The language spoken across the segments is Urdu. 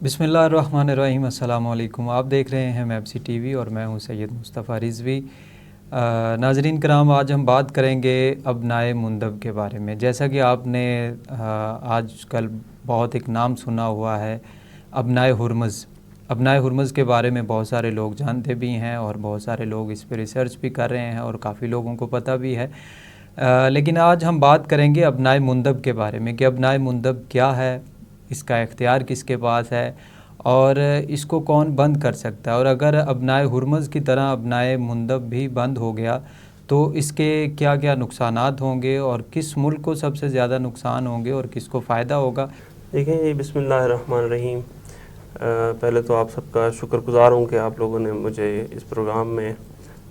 بسم اللہ الرحمن الرحیم۔ السلام علیکم۔ آپ دیکھ رہے ہیں میب سی ٹی وی اور میں ہوں سید مصطفیٰ رضوی۔ ناظرین کرام، آج ہم بات کریں گے ابنائے مندب کے بارے میں۔ جیسا کہ آپ نے آج کل بہت ایک نام سنا ہوا ہے، ابنائے ہرمز۔ ابنائے ہرمز کے بارے میں بہت سارے لوگ جانتے بھی ہیں اور بہت سارے لوگ اس پہ ریسرچ بھی کر رہے ہیں اور کافی لوگوں کو پتہ بھی ہے، لیکن آج ہم بات کریں گے ابنائے مندب کے بارے میں کہ ابنائے مندب کیا ہے، اس کا اختیار کس کے پاس ہے اور اس کو کون بند کر سکتا ہے، اور اگر ابنائے ہرمز کی طرح ابنائے مندب بھی بند ہو گیا تو اس کے کیا کیا نقصانات ہوں گے اور کس ملک کو سب سے زیادہ نقصان ہوں گے اور کس کو فائدہ ہوگا۔ دیکھیں جی، بسم اللہ الرحمن الرحیم۔ پہلے تو آپ سب کا شکر گزار ہوں کہ آپ لوگوں نے مجھے اس پروگرام میں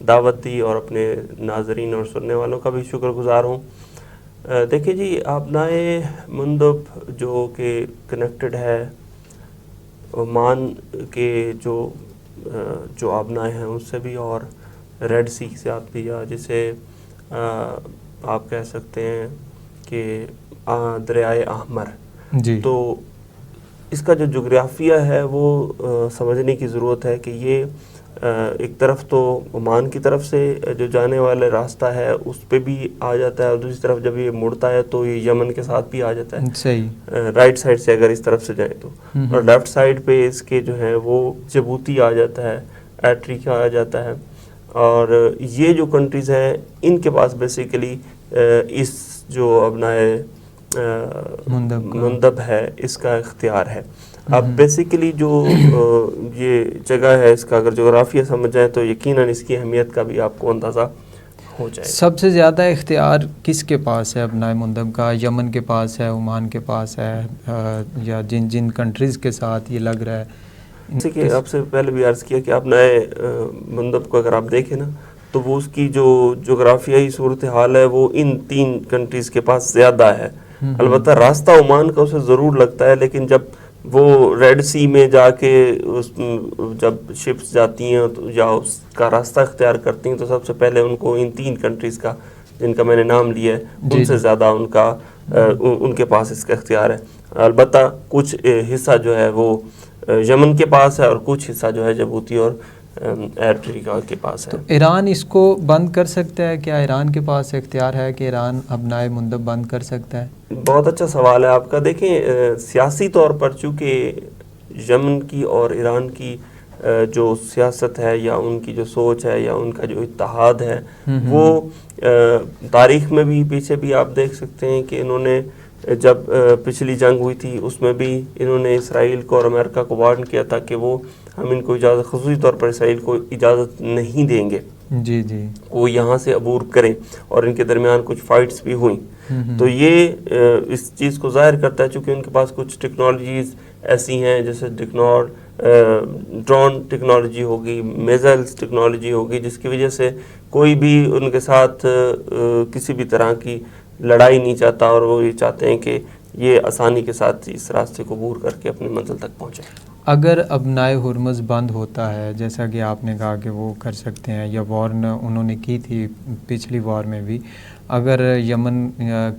دعوت دی، اور اپنے ناظرین اور سننے والوں کا بھی شکر گزار ہوں۔ دیکھیں جی، ابنائے مندب جو کہ کنیکٹڈ ہے عمان کے جو ابنائے ہیں اس سے بھی، اور ریڈ سی سے آپ بھی، یا جسے آپ کہہ سکتے ہیں کہ دریائے احمر۔ جی، تو اس کا جو جغرافیہ ہے وہ سمجھنے کی ضرورت ہے کہ یہ ایک طرف تو عمان کی طرف سے جو جانے والا راستہ ہے اس پہ بھی آ جاتا ہے، اور دوسری طرف جب یہ مڑتا ہے تو یہ یمن کے ساتھ بھی آ جاتا ہے، صحیح۔ رائٹ سائڈ سے اگر اس طرف سے جائیں تو، اور لیفٹ سائڈ پہ اس کے جو ہے وہ جبوتی آ جاتا ہے، ایٹریکا آ جاتا ہے، اور یہ جو کنٹریز ہیں ان کے پاس بیسیکلی اس جو ابنائے مندب ہے اس کا اختیار ہے۔ اب بیسیکلی جو یہ جگہ ہے اس کا اگر جغرافیہ سمجھ جائیں تو یقیناً اس کی اہمیت کا بھی آپ کو اندازہ ہو جائے گا۔ سب سے زیادہ اختیار کس کے پاس ہے ابنائے مندب کا؟ یمن کے پاس ہے، عمان کے پاس ہے، یا جن کنٹریز کے ساتھ یہ لگ رہا ہے؟ جیسے کہ آپ سے پہلے بھی عرض کیا کہ ابنائے مندب کو اگر آپ دیکھیں نا تو وہ اس کی جو جغرافیائی صورتحال ہے وہ ان 3 کنٹریز کے پاس زیادہ ہے۔ البتہ راستہ عمان کا اسے ضرور لگتا ہے، لیکن جب وہ ریڈ سی میں جا کے جب شپس جاتی ہیں یا اس کا راستہ اختیار کرتی ہیں تو سب سے پہلے ان کو ان 3 کنٹریز کا جن کا میں نے نام لیا ہے ان سے زیادہ ان کے پاس اس کا اختیار ہے۔ البتہ کچھ حصہ جو ہے وہ یمن کے پاس ہے اور کچھ حصہ جو ہے جبوتی اور ایرٹریکا کے پاس ہے۔ تو ایران اس کو بند کر سکتا ہے؟ کیا ایران کے پاس اختیار ہے کہ ایران ابنائے مندب بند کر سکتا ہے؟ بہت اچھا سوال ہے آپ کا۔ دیکھیں، سیاسی طور پر چونکہ یمن کی اور ایران کی جو سیاست ہے یا ان کی جو سوچ ہے یا ان کا جو اتحاد ہے وہ تاریخ میں بھی پیچھے بھی آپ دیکھ سکتے ہیں کہ انہوں نے جب پچھلی جنگ ہوئی تھی اس میں بھی انہوں نے اسرائیل کو اور امریکہ کو وارن کیا تھا کہ وہ ہم ان کو اجازت، خصوصی طور پر اسرائیل کو اجازت نہیں دیں گے جی جی، وہ یہاں سے عبور کریں، اور ان کے درمیان کچھ فائٹس بھی ہوئیں۔ تو یہ اس چیز کو ظاہر کرتا ہے چونکہ ان کے پاس کچھ ٹیکنالوجیز ایسی ہیں جیسے ڈرون ٹیکنالوجی ہوگی، میزائلز ٹیکنالوجی ہوگی، جس کی وجہ سے کوئی بھی ان کے ساتھ کسی بھی طرح کی لڑائی نہیں چاہتا، اور وہ یہ چاہتے ہیں کہ یہ آسانی کے ساتھ اس راستے کو عبور کر کے اپنی منزل تک پہنچے۔ اگر ابنائے ہرمز بند ہوتا ہے، جیسا کہ آپ نے کہا کہ وہ کر سکتے ہیں، یا وار انہوں نے کی تھی پچھلی وار میں بھی، اگر یمن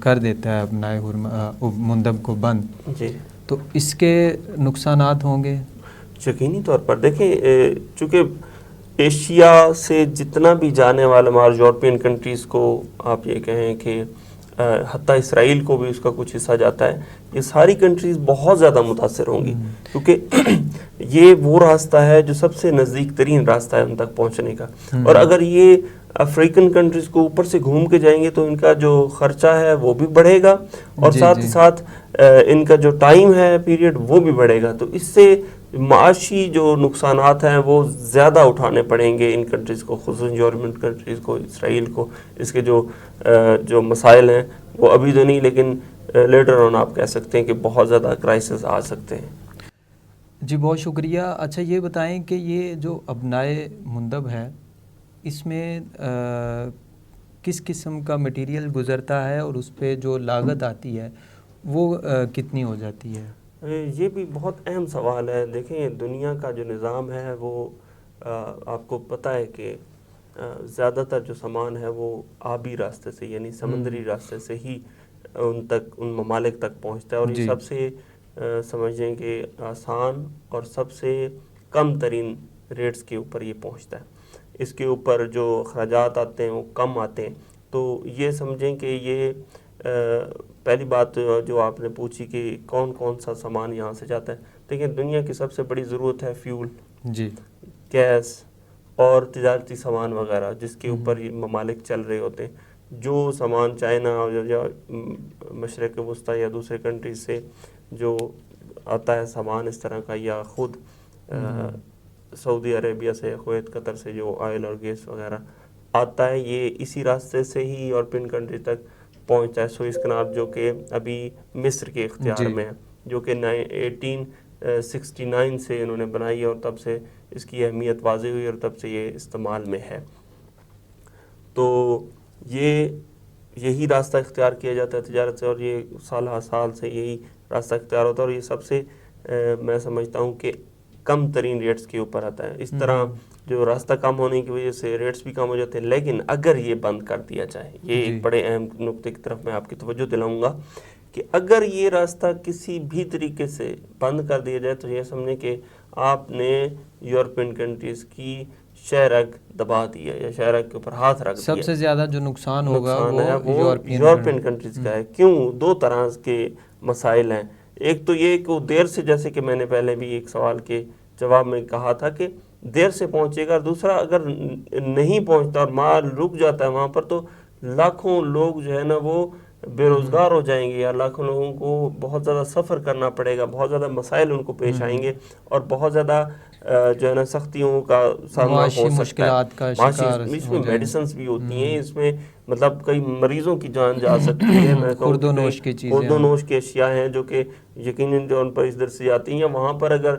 کر دیتا ہے ابنائے مندب کو بند، جی، تو اس کے نقصانات ہوں گے؟ یقینی طور پر دیکھیں، چونکہ ایشیا سے جتنا بھی جانے والا ہمارے یورپین کنٹریز کو آپ یہ کہیں کہ حتیٰ اسرائیل کو بھی اس کا کچھ حصہ جاتا ہے، یہ ساری کنٹریز بہت زیادہ متاثر ہوں گی، کیونکہ یہ وہ راستہ ہے جو سب سے نزدیک ترین راستہ ہے ان تک پہنچنے کا، اور اگر یہ افریقن کنٹریز کو اوپر سے گھوم کے جائیں گے تو ان کا جو خرچہ ہے وہ بھی بڑھے گا، اور ساتھ ہی ساتھ ان کا جو ٹائم ہے پیریڈ وہ بھی بڑھے گا، تو اس سے معاشی جو نقصانات ہیں وہ زیادہ اٹھانے پڑیں گے ان کنٹریز کو، خصوصاً یورپین کنٹریز کو، اسرائیل کو۔ اس کے جو مسائل ہیں وہ ابھی تو نہیں، لیکن لیٹر آن آپ کہہ سکتے ہیں کہ بہت زیادہ کرائسس آ سکتے ہیں۔ جی بہت شکریہ۔ اچھا یہ بتائیں کہ یہ جو ابنائے مندب ہے اس میں کس قسم کا مٹیریل گزرتا ہے اور اس پہ جو لاگت آتی ہے وہ کتنی ہو جاتی ہے؟ یہ بھی بہت اہم سوال ہے۔ دیکھیں، دنیا کا جو نظام ہے وہ آپ کو پتہ ہے کہ زیادہ تر جو سامان ہے وہ آبی راستے سے، یعنی سمندری راستے سے ہی ان ممالک تک پہنچتا ہے، اور یہ جی، سب سے سمجھیں کہ آسان اور سب سے کم ترین ریٹس کے اوپر یہ پہنچتا ہے. اس کے اوپر جو اخراجات آتے ہیں وہ کم آتے ہیں. تو یہ سمجھیں کہ یہ پہلی بات جو آپ نے پوچھی کہ کون کون سا سامان یہاں سے جاتا ہے. دیکھیں دنیا کی سب سے بڑی ضرورت ہے فیول, جی, گیس اور تجارتی سامان وغیرہ جس کے اوپر یہ ممالک چل رہے ہوتے ہیں. جو سامان چائنا یا مشرق وسطیٰ یا دوسرے کنٹریز سے جو آتا ہے سامان اس طرح کا, یا خود سعودی عربیہ سے, کویت, قطر سے جو آئل اور گیس وغیرہ آتا ہے, یہ اسی راستے سے ہی یورپین کنٹری تک پہنچتا ہے. سوئس کنال جو کہ ابھی مصر کے اختیار میں ہے, جو کہ 1869 سے انہوں نے بنائی ہے اور تب سے اس کی اہمیت واضح ہوئی اور تب سے یہ استعمال میں ہے. تو یہی راستہ اختیار کیا جاتا ہے تجارت سے, اور یہ سال ہر سال سے یہی راستہ اختیار ہوتا ہے, اور یہ سب سے میں سمجھتا ہوں کہ کم ترین ریٹس کے اوپر آتا ہے. اس طرح جو راستہ کم ہونے کی وجہ سے ریٹس بھی کم ہو جاتے ہیں. لیکن اگر یہ بند کر دیا جائے, یہ ایک بڑے اہم نقطے کی طرف میں آپ کی توجہ دلاؤں گا کہ اگر یہ راستہ کسی بھی طریقے سے بند کر دیا جائے تو یہ سمجھیں کہ آپ نے یورپین کنٹریز کی شہرک دبا دیا یا شہرک کے اوپر ہاتھ رکھ دیا. سب سے زیادہ جو نقصان ہوگا وہ یورپین کنٹریز کا ہے. کیوں؟ دو طرح کے مسائل ہیں. ایک تو یہ کہ وہ دیر سے, جیسے کہ میں نے پہلے بھی ایک سوال کے جواب میں کہا تھا کہ دیر سے پہنچے گا. دوسرا, اگر نہیں پہنچتا اور مال رک جاتا ہے وہاں پر تو لاکھوں لوگ جو ہے نا وہ بے روزگار ہو جائیں گے, یا لاکھوں لوگوں کو بہت زیادہ سفر کرنا پڑے گا, بہت زیادہ مسائل ان کو پیش آئیں گے, اور بہت زیادہ جو ہے نا سختیوں کا سامنا ہو سکتا ہے. مشکلات کا شکار, اس میں میڈیسنس بھی ہوتی ہیں, اس میں مطلب کئی مریضوں کی جان جا سکتی ہے. میں خورد و نوش کی چیزیں, خورد و نوش کی اشیاء ہیں جو کہ یقیناً جو ان پر ادھر سے جاتی ہیں, یا وہاں پر اگر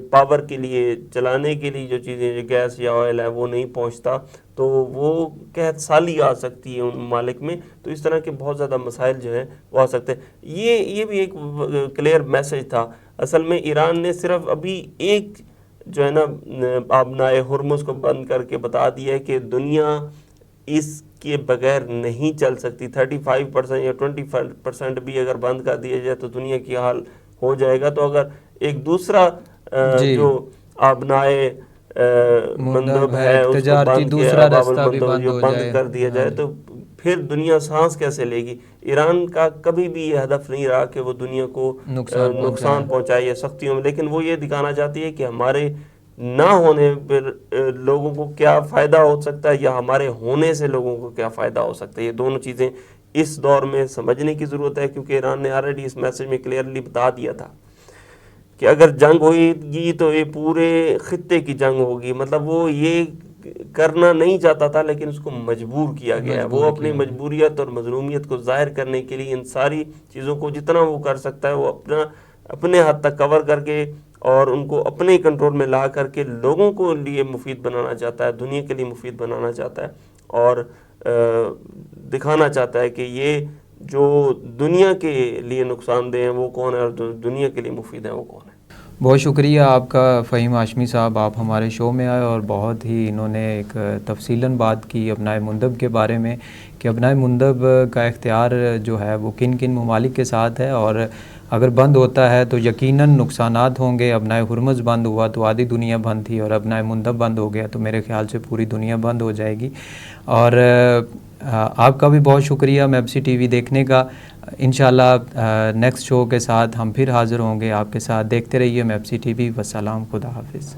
پاور کے لیے, چلانے کے لیے جو چیزیں, جو گیس یا آئل ہے وہ نہیں پہنچتا تو وہ قحط سالی آ سکتی ہے ان ممالک میں. تو اس طرح کے بہت زیادہ مسائل جو ہیں وہ آ سکتے ہیں. یہ بھی ایک کلیئر میسج تھا. اصل میں ایران نے صرف ابھی ایک جو ہے نا آبنائے ہرمز کو بند کر کے بتا دیا ہے کہ دنیا اس کے بغیر نہیں چل سکتی. 35% یا 20% بھی اگر بند کر دیا جائے تو دنیا کی حال ہو جائے گا. تو اگر ایک دوسرا جو آبنائے مندب ہے اس کو بند کیا, باب المندب بند کر دیا جائے تو پھر دنیا سانس کیسے لے گی؟ ایران کا کبھی بھی یہ ہدف نہیں رہا کہ وہ دنیا کو نقصان پہنچائے یا سختیوں میں, لیکن وہ یہ دکھانا چاہتی ہے کہ ہمارے نہ ہونے پر لوگوں کو کیا فائدہ ہو سکتا ہے یا ہمارے ہونے سے لوگوں کو کیا فائدہ ہو سکتا ہے. یہ دونوں چیزیں اس دور میں سمجھنے کی ضرورت ہے, کیونکہ ایران نے آلریڈی اس میسج میں کلیئرلی بتا دیا تھا کہ اگر جنگ ہوئی گی تو یہ پورے خطے کی جنگ ہوگی. مطلب وہ یہ کرنا نہیں چاہتا تھا لیکن اس کو مجبور کیا گیا ہے. وہ اپنی مجبوریت اور مظلومیت کو ظاہر کرنے کے لیے ان ساری چیزوں کو جتنا وہ کر سکتا ہے وہ اپنے حد تک کور کر کے اور ان کو اپنے کنٹرول میں لا کر کے لوگوں کو لیے مفید بنانا چاہتا ہے, دنیا کے لیے مفید بنانا چاہتا ہے, اور دکھانا چاہتا ہے کہ یہ جو دنیا کے لیے نقصان دہ ہیں وہ کون ہے اور دنیا کے لیے مفید ہیں وہ کون ہے. بہت شکریہ آپ کا فہیم ہاشمی صاحب, آپ ہمارے شو میں آئے اور بہت ہی انہوں نے ایک تفصیلاً بات کی ابنائے مندب کے بارے میں کہ ابنائے مندب کا اختیار جو ہے وہ کن کن ممالک کے ساتھ ہے, اور اگر بند ہوتا ہے تو یقیناً نقصانات ہوں گے. ابنائے ہرمز بند ہوا تو آدھی دنیا بند تھی, اور ابنائے مندب بند ہو گیا تو میرے خیال سے پوری دنیا بند ہو جائے گی. اور آپ کا بھی بہت شکریہ میب سی ٹی وی دیکھنے کا. انشاءاللہ نیکسٹ شو کے ساتھ ہم پھر حاضر ہوں گے آپ کے ساتھ. دیکھتے رہیے میب سی ٹی وی. والسلام, خدا حافظ.